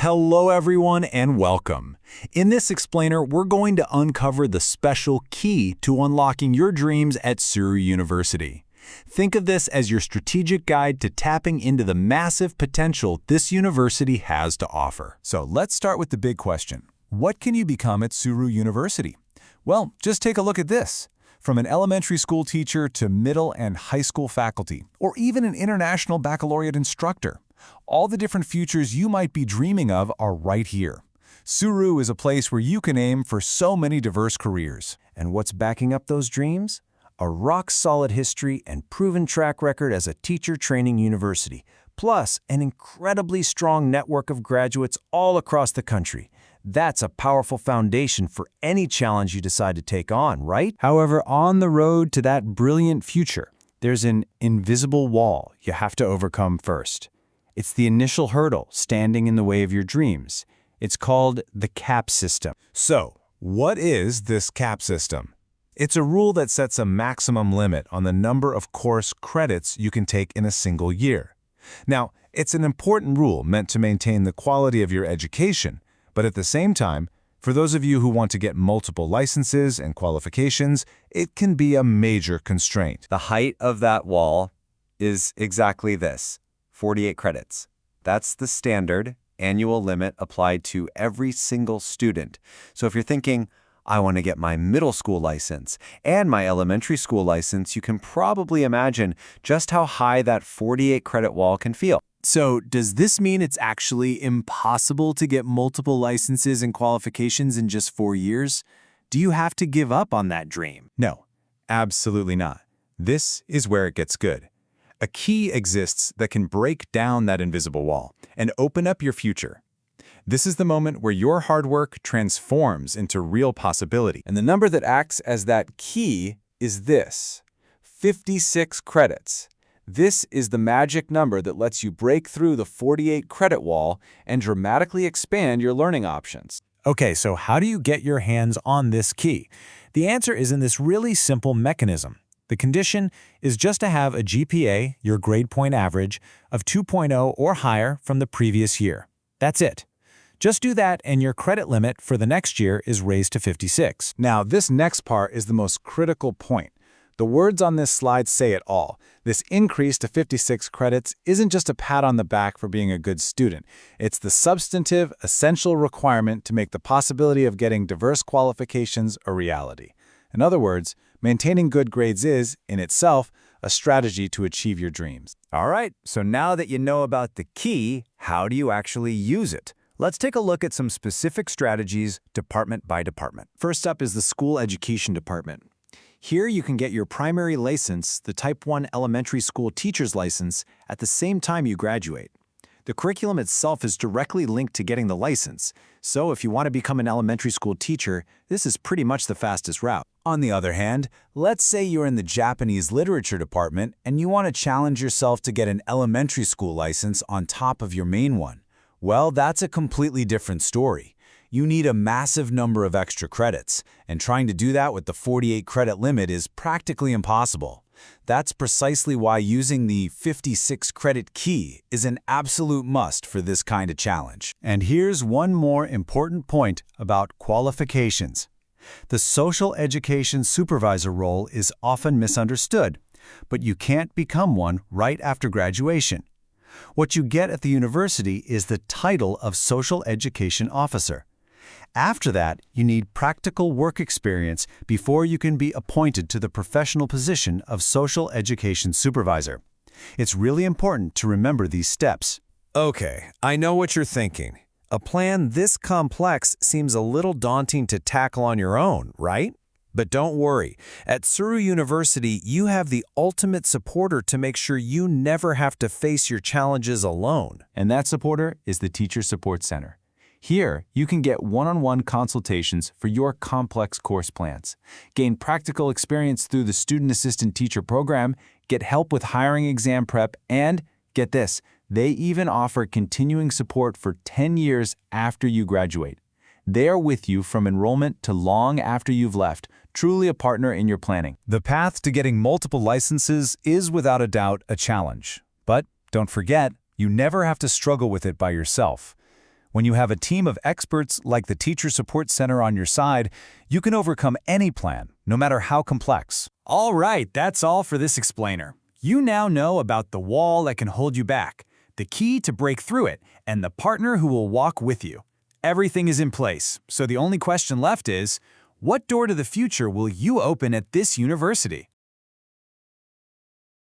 Hello everyone and welcome. In this explainer, we're going to uncover the special key to unlocking your dreams at Tsuru University. Think of this as your strategic guide to tapping into the massive potential this university has to offer. So let's start with the big question. What can you become at Tsuru University? Well, just take a look at this. From an elementary school teacher to middle and high school faculty, or even an international baccalaureate instructor. All the different futures you might be dreaming of are right here. Tsuru is a place where you can aim for so many diverse careers. And what's backing up those dreams? A rock-solid history and proven track record as a teacher training university, plus an incredibly strong network of graduates all across the country. That's a powerful foundation for any challenge you decide to take on, right? However, on the road to that brilliant future, there's an invisible wall you have to overcome first. It's the initial hurdle standing in the way of your dreams. It's called the CAP system. So, what is this CAP system? It's a rule that sets a maximum limit on the number of course credits you can take in a single year. Now, it's an important rule meant to maintain the quality of your education, but at the same time, for those of you who want to get multiple licenses and qualifications, it can be a major constraint. The height of that wall is exactly this, 48 credits. That's the standard annual limit applied to every single student. So if you're thinking, I want to get my middle school license and my elementary school license, you can probably imagine just how high that 48 credit wall can feel. So, does this mean it's actually impossible to get multiple licenses and qualifications in just 4 years? Do you have to give up on that dream? No, absolutely not. This is where it gets good. A key exists that can break down that invisible wall and open up your future. This is the moment where your hard work transforms into real possibility. And the number that acts as that key is this, 56 credits. This is the magic number that lets you break through the 48 credit wall and dramatically expand your learning options. Okay, so how do you get your hands on this key? The answer is in this really simple mechanism. The condition is just to have a GPA, your grade point average, of 2.0 or higher from the previous year. That's it. Just do that and your credit limit for the next year is raised to 56. Now, this next part is the most critical point. The words on this slide say it all. This increase to 56 credits isn't just a pat on the back for being a good student. It's the substantive, essential requirement to make the possibility of getting diverse qualifications a reality. In other words, maintaining good grades is, in itself, a strategy to achieve your dreams. All right, so now that you know about the key, how do you actually use it? Let's take a look at some specific strategies, department by department. First up is the school education department. Here you can get your primary license, the Type 1 elementary school teacher's license, at the same time you graduate. The curriculum itself is directly linked to getting the license, so if you want to become an elementary school teacher, this is pretty much the fastest route. On the other hand, let's say you're in the Japanese literature department and you want to challenge yourself to get an elementary school license on top of your main one. Well, that's a completely different story. You need a massive number of extra credits, and trying to do that with the 48 credit limit is practically impossible. That's precisely why using the 56 credit key is an absolute must for this kind of challenge. And here's one more important point about qualifications. The social education supervisor role is often misunderstood, but you can't become one right after graduation. What you get at the university is the title of Social Education Officer. After that, you need practical work experience before you can be appointed to the professional position of Social Education Supervisor. It's really important to remember these steps. Okay, I know what you're thinking. A plan this complex seems a little daunting to tackle on your own, right? But don't worry. At Tsuru University, you have the ultimate supporter to make sure you never have to face your challenges alone. And that supporter is the Teacher Support Center. Here, you can get one-on-one consultations for your complex course plans, gain practical experience through the Student Assistant Teacher program, get help with hiring exam prep, and, get this, they even offer continuing support for 10 years after you graduate. They are with you from enrollment to long after you've left, truly a partner in your planning. The path to getting multiple licenses is without a doubt a challenge. But don't forget, you never have to struggle with it by yourself. When you have a team of experts like the Teacher Support Center on your side, you can overcome any plan, no matter how complex. All right, that's all for this explainer. You now know about the wall that can hold you back, the key to break through it, and the partner who will walk with you. Everything is in place, so the only question left is, what door to the future will you open at this university?